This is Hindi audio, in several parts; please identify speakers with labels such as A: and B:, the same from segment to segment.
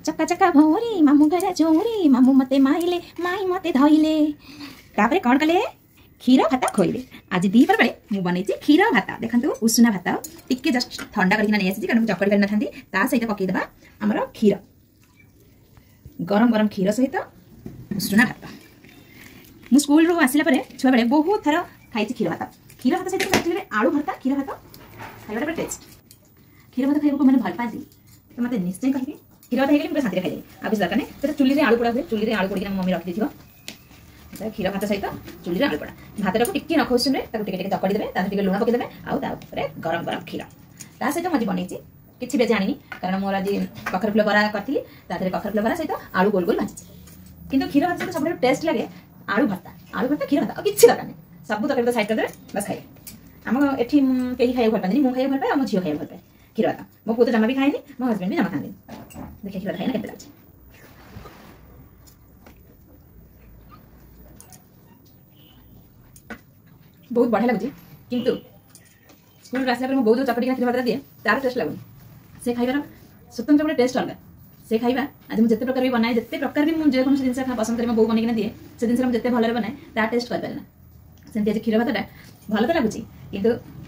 A: चक्का चक्का भौरी मामू घर चोरी मामू मते माइले माई मते धइले तापरे कौन कले क्षीर भात खोइले। आज दीपर बेले मु बनैछि क्षीर भात देखंतु उषुना भात टिके जस्ट ठंडा करकिना नै आछि कारण चकड़ी करना थांदी ता सहित पकई देबा हमर क्षीर गरम गरम क्षीर सहित उषुना भात। मु स्कूल रो आसिला परे छुआ बेले बहुत थर खाइछि क्षीर भात सहित एक्चुअली आलू भरता क्षीर भात खाइबा पर टेस्ट क्षीर भात खाइबा को माने भल पाजी तो मते निश्चय कहिबे क्षीर भात हेले पूरा शांति खाइले आ बिस दरकार नै तो चुली रे आलू पोड़ा हुए चुली रे आलू पोड़ी मम्मी रख दिथिबो क्षीर भात सहित चुली रे आलू पोड़ा भात को टिके नख उषुम रे ताको टिके चकड़ी देबे ता टिके लूण पके देबे आ ता ऊपर गरम गरम क्षीर ता सहित मजी बनैछि किछि बे जानिनी कारण मोर आज कखर फुल बरा करथिली ताते कखर फुल बरा सहित आलू गोल गोल भाजिछि किंतु क्षीर भात सहित सबले टेस्ट लागे आलू भर्ता क्षीर भात किछि दरकार नै सब तक तो साइड कर देबे बस खाइ हम एठी केही खाइ भल पानी मु खाइ भल पाए हम झियो खाइ भल पाए क्षीर भात मो पुत जमा भी खाइनी मो हस्बैंड भी जमा खाइनी देखि क्षीर भात खाइना केते लागछ बहुत बढ़िया लागछ किंतु स्कूल रास्ता पर मो बहुत चकड़ी का क्षीर भात दिए तार टेस्ट लागो से खाइबार स्वतंत्र गोटे टेस्ट अलग से खाइबा आज मुझे प्रकार भी बनाए जिते प्रकार भी मुझे कौन जिनस खा पसंद करें बो बनिक दिए से जिनस जिते भल बनाए ता टेस्ट कर पारे ना सेमती आज क्षीर भातटा भल तो लगुच कि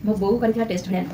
A: मो बो कर टेस्ट भाया